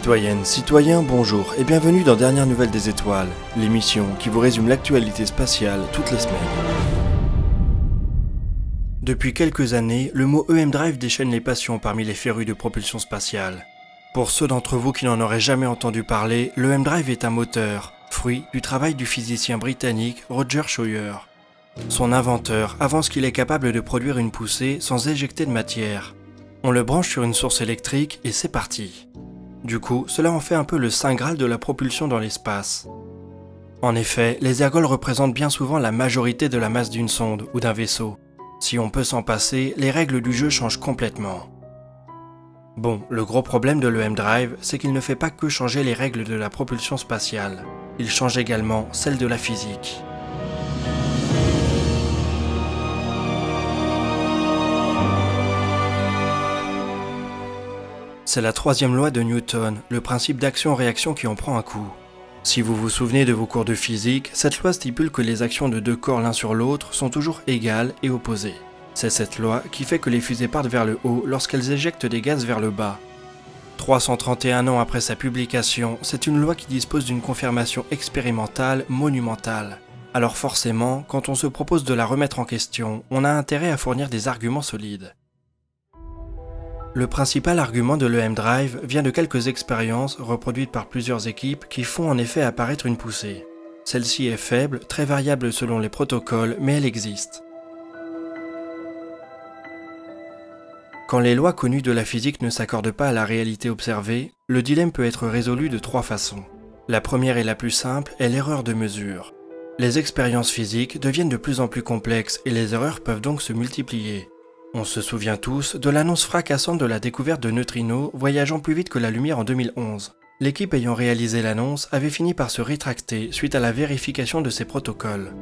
Citoyennes, citoyens, bonjour et bienvenue dans Dernières Nouvelles des Étoiles, l'émission qui vous résume l'actualité spatiale toutes les semaines. Depuis quelques années, le mot EM-Drive déchaîne les passions parmi les férus de propulsion spatiale. Pour ceux d'entre vous qui n'en auraient jamais entendu parler, le EM-Drive est un moteur, fruit du travail du physicien britannique Roger Shawyer. Son inventeur avance qu'il est capable de produire une poussée sans éjecter de matière. On le branche sur une source électrique et c'est parti. Du coup, cela en fait un peu le saint graal de la propulsion dans l'espace. En effet, les ergols représentent bien souvent la majorité de la masse d'une sonde ou d'un vaisseau. Si on peut s'en passer, les règles du jeu changent complètement. Bon, le gros problème de l'EM-Drive, c'est qu'il ne fait pas que changer les règles de la propulsion spatiale. Il change également celles de la physique. C'est la troisième loi de Newton, le principe d'action-réaction qui en prend un coup. Si vous vous souvenez de vos cours de physique, cette loi stipule que les actions de deux corps l'un sur l'autre sont toujours égales et opposées. C'est cette loi qui fait que les fusées partent vers le haut lorsqu'elles éjectent des gaz vers le bas. 331 ans après sa publication, c'est une loi qui dispose d'une confirmation expérimentale monumentale. Alors forcément, quand on se propose de la remettre en question, on a intérêt à fournir des arguments solides. Le principal argument de l'EM-Drive vient de quelques expériences reproduites par plusieurs équipes qui font en effet apparaître une poussée. Celle-ci est faible, très variable selon les protocoles, mais elle existe. Quand les lois connues de la physique ne s'accordent pas à la réalité observée, le dilemme peut être résolu de trois façons. La première et la plus simple est l'erreur de mesure. Les expériences physiques deviennent de plus en plus complexes et les erreurs peuvent donc se multiplier. On se souvient tous de l'annonce fracassante de la découverte de neutrinos voyageant plus vite que la lumière en 2011. L'équipe ayant réalisé l'annonce avait fini par se rétracter suite à la vérification de ses protocoles.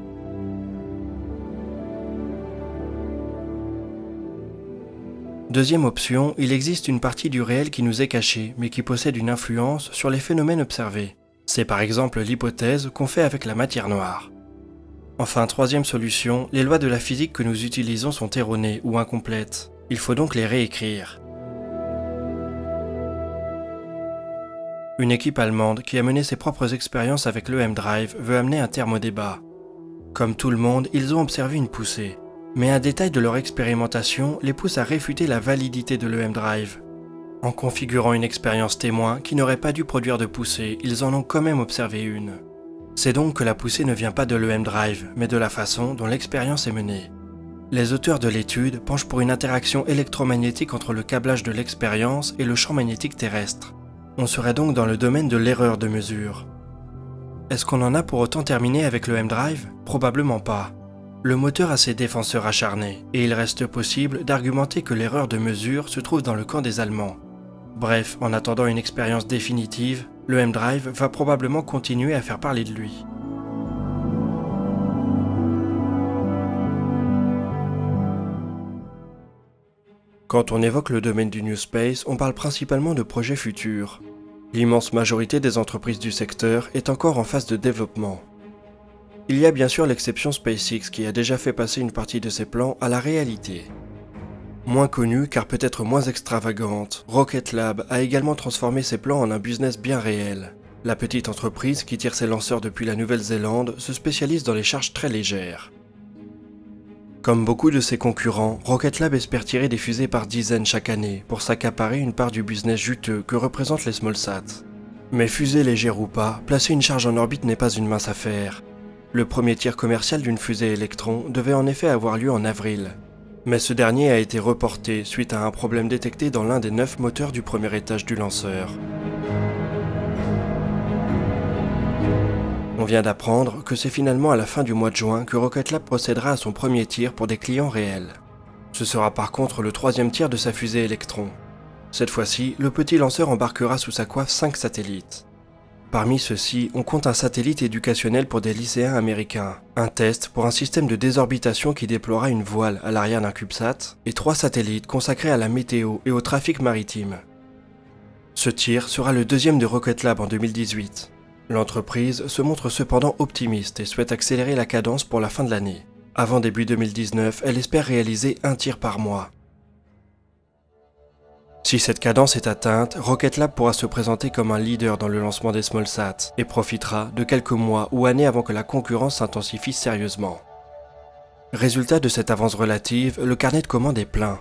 Deuxième option, il existe une partie du réel qui nous est cachée, mais qui possède une influence sur les phénomènes observés. C'est par exemple l'hypothèse qu'on fait avec la matière noire. Enfin, troisième solution, les lois de la physique que nous utilisons sont erronées ou incomplètes. Il faut donc les réécrire. Une équipe allemande qui a mené ses propres expériences avec l'EM-Drive veut amener un terme au débat. Comme tout le monde, ils ont observé une poussée. Mais un détail de leur expérimentation les pousse à réfuter la validité de l'EM-Drive. En configurant une expérience témoin qui n'aurait pas dû produire de poussée, ils en ont quand même observé une. C'est donc que la poussée ne vient pas de l'EM-Drive, mais de la façon dont l'expérience est menée. Les auteurs de l'étude penchent pour une interaction électromagnétique entre le câblage de l'expérience et le champ magnétique terrestre. On serait donc dans le domaine de l'erreur de mesure. Est-ce qu'on en a pour autant terminé avec l'EM-Drive? Probablement pas. Le moteur a ses défenseurs acharnés, et il reste possible d'argumenter que l'erreur de mesure se trouve dans le camp des Allemands. Bref, en attendant une expérience définitive, l'EM-Drive va probablement continuer à faire parler de lui. Quand on évoque le domaine du New Space, on parle principalement de projets futurs. L'immense majorité des entreprises du secteur est encore en phase de développement. Il y a bien sûr l'exception SpaceX qui a déjà fait passer une partie de ses plans à la réalité. Moins connue car peut-être moins extravagante, Rocket Lab a également transformé ses plans en un business bien réel. La petite entreprise qui tire ses lanceurs depuis la Nouvelle-Zélande se spécialise dans les charges très légères. Comme beaucoup de ses concurrents, Rocket Lab espère tirer des fusées par dizaines chaque année pour s'accaparer une part du business juteux que représentent les smallsats. Mais fusée légère ou pas, placer une charge en orbite n'est pas une mince affaire. Le premier tir commercial d'une fusée Electron devait en effet avoir lieu en avril. Mais ce dernier a été reporté suite à un problème détecté dans l'un des 9 moteurs du premier étage du lanceur. On vient d'apprendre que c'est finalement à la fin du mois de juin que Rocket Lab procédera à son premier tir pour des clients réels. Ce sera par contre le troisième tir de sa fusée Electron. Cette fois-ci, le petit lanceur embarquera sous sa coiffe 5 satellites. Parmi ceux-ci, on compte un satellite éducationnel pour des lycéens américains, un test pour un système de désorbitation qui déploiera une voile à l'arrière d'un CubeSat, et 3 satellites consacrés à la météo et au trafic maritime. Ce tir sera le deuxième de Rocket Lab en 2018. L'entreprise se montre cependant optimiste et souhaite accélérer la cadence pour la fin de l'année. Avant début 2019, elle espère réaliser un tir par mois. Si cette cadence est atteinte, Rocket Lab pourra se présenter comme un leader dans le lancement des SmallSat et profitera de quelques mois ou années avant que la concurrence s'intensifie sérieusement. Résultat de cette avance relative, le carnet de commandes est plein.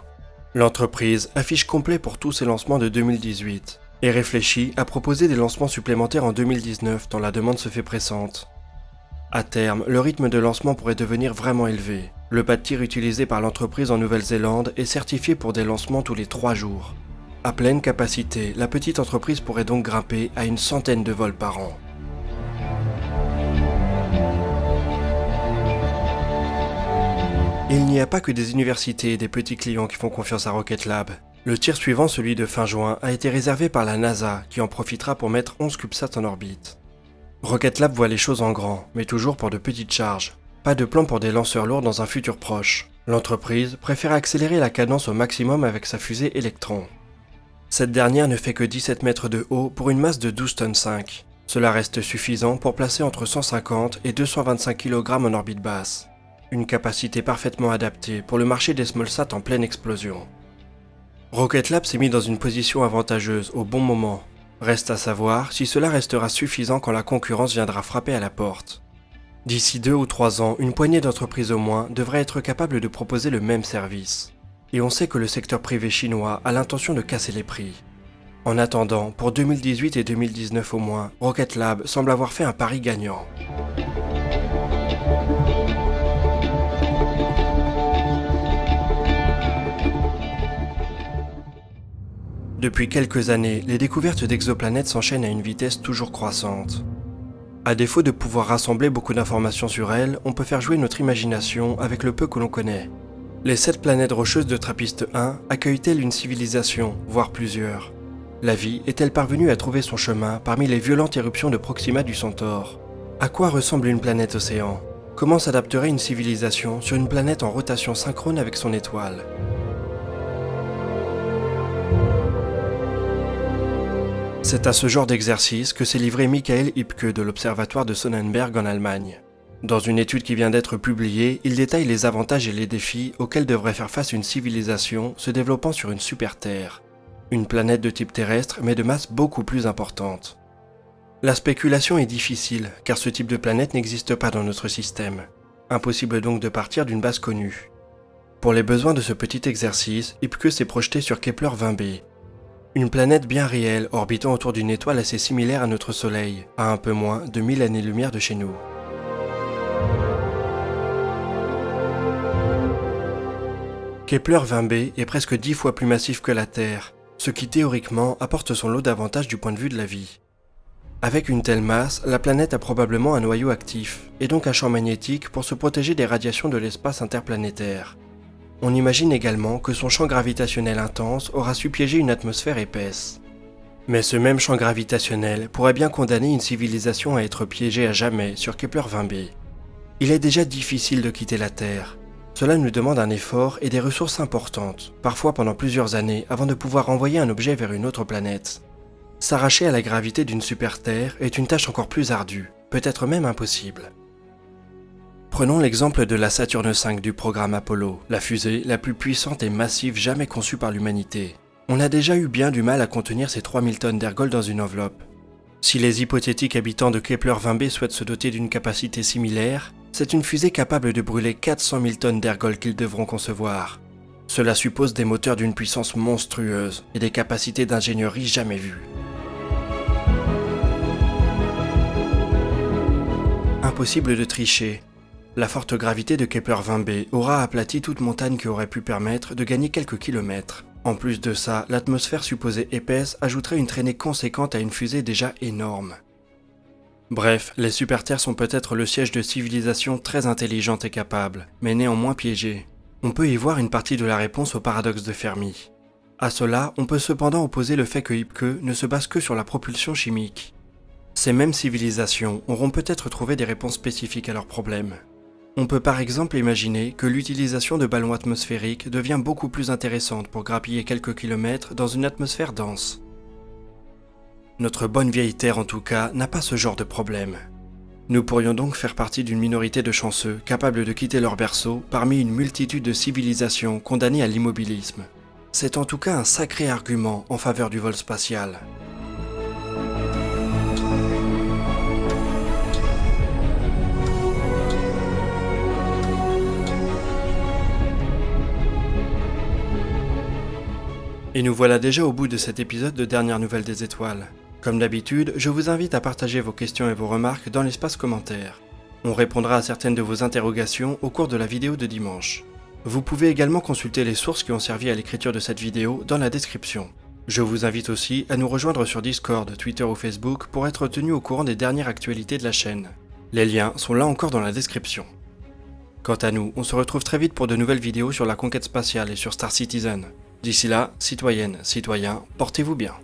L'entreprise affiche complet pour tous ses lancements de 2018 et réfléchit à proposer des lancements supplémentaires en 2019 dont la demande se fait pressante. À terme, le rythme de lancement pourrait devenir vraiment élevé. Le pas de tir utilisé par l'entreprise en Nouvelle-Zélande est certifié pour des lancements tous les 3 jours. À pleine capacité, la petite entreprise pourrait donc grimper à une centaine de vols par an. Il n'y a pas que des universités et des petits clients qui font confiance à Rocket Lab. Le tir suivant, celui de fin juin, a été réservé par la NASA qui en profitera pour mettre 11 CubeSats en orbite. Rocket Lab voit les choses en grand, mais toujours pour de petites charges. Pas de plan pour des lanceurs lourds dans un futur proche. L'entreprise préfère accélérer la cadence au maximum avec sa fusée Electron. Cette dernière ne fait que 17 mètres de haut pour une masse de 12 tonnes 5. Cela reste suffisant pour placer entre 150 et 225 kg en orbite basse. Une capacité parfaitement adaptée pour le marché des SmallSat en pleine explosion. Rocket Lab s'est mis dans une position avantageuse au bon moment. Reste à savoir si cela restera suffisant quand la concurrence viendra frapper à la porte. D'ici 2 ou 3 ans, une poignée d'entreprises au moins devrait être capable de proposer le même service. Et on sait que le secteur privé chinois a l'intention de casser les prix. En attendant, pour 2018 et 2019 au moins, Rocket Lab semble avoir fait un pari gagnant. Depuis quelques années, les découvertes d'exoplanètes s'enchaînent à une vitesse toujours croissante. À défaut de pouvoir rassembler beaucoup d'informations sur elles, on peut faire jouer notre imagination avec le peu que l'on connaît. Les 7 planètes rocheuses de Trappist 1 accueillent-elles une civilisation, voire plusieurs? La vie est-elle parvenue à trouver son chemin parmi les violentes éruptions de Proxima du Centaure? À quoi ressemble une planète océan? Comment s'adapterait une civilisation sur une planète en rotation synchrone avec son étoile? C'est à ce genre d'exercice que s'est livré Michael Hipke de l'Observatoire de Sonnenberg en Allemagne. Dans une étude qui vient d'être publiée, il détaille les avantages et les défis auxquels devrait faire face une civilisation se développant sur une super-Terre. Une planète de type terrestre mais de masse beaucoup plus importante. La spéculation est difficile car ce type de planète n'existe pas dans notre système. Impossible donc de partir d'une base connue. Pour les besoins de ce petit exercice, Hipke s'est projeté sur Kepler 20b. Une planète bien réelle orbitant autour d'une étoile assez similaire à notre Soleil, à un peu moins de 1000 années-lumière de chez nous. Kepler 20b est presque 10 fois plus massif que la Terre, ce qui théoriquement apporte son lot d'avantages du point de vue de la vie. Avec une telle masse, la planète a probablement un noyau actif, et donc un champ magnétique pour se protéger des radiations de l'espace interplanétaire. On imagine également que son champ gravitationnel intense aura su piéger une atmosphère épaisse. Mais ce même champ gravitationnel pourrait bien condamner une civilisation à être piégée à jamais sur Kepler 20b. Il est déjà difficile de quitter la Terre. Cela nous demande un effort et des ressources importantes, parfois pendant plusieurs années avant de pouvoir envoyer un objet vers une autre planète. S'arracher à la gravité d'une super-Terre est une tâche encore plus ardue, peut-être même impossible. Prenons l'exemple de la Saturne V du programme Apollo, la fusée la plus puissante et massive jamais conçue par l'humanité. On a déjà eu bien du mal à contenir ces 3000 tonnes d'ergols dans une enveloppe. Si les hypothétiques habitants de Kepler 20b souhaitent se doter d'une capacité similaire, c'est une fusée capable de brûler 400 000 tonnes d'ergols qu'ils devront concevoir. Cela suppose des moteurs d'une puissance monstrueuse et des capacités d'ingénierie jamais vues. Impossible de tricher. La forte gravité de Kepler 20b aura aplati toute montagne qui aurait pu permettre de gagner quelques kilomètres. En plus de ça, l'atmosphère supposée épaisse ajouterait une traînée conséquente à une fusée déjà énorme. Bref, les super-terres sont peut-être le siège de civilisations très intelligentes et capables, mais néanmoins piégées. On peut y voir une partie de la réponse au paradoxe de Fermi. À cela, on peut cependant opposer le fait que Hipke ne se base que sur la propulsion chimique. Ces mêmes civilisations auront peut-être trouvé des réponses spécifiques à leurs problèmes. On peut par exemple imaginer que l'utilisation de ballons atmosphériques devient beaucoup plus intéressante pour grappiller quelques kilomètres dans une atmosphère dense. Notre bonne vieille Terre en tout cas n'a pas ce genre de problème. Nous pourrions donc faire partie d'une minorité de chanceux capables de quitter leur berceau parmi une multitude de civilisations condamnées à l'immobilisme. C'est en tout cas un sacré argument en faveur du vol spatial. Et nous voilà déjà au bout de cet épisode de Dernières Nouvelles des Étoiles. Comme d'habitude, je vous invite à partager vos questions et vos remarques dans l'espace commentaire. On répondra à certaines de vos interrogations au cours de la vidéo de dimanche. Vous pouvez également consulter les sources qui ont servi à l'écriture de cette vidéo dans la description. Je vous invite aussi à nous rejoindre sur Discord, Twitter ou Facebook pour être tenu au courant des dernières actualités de la chaîne. Les liens sont là encore dans la description. Quant à nous, on se retrouve très vite pour de nouvelles vidéos sur la conquête spatiale et sur Star Citizen. D'ici là, citoyennes, citoyens, portez-vous bien.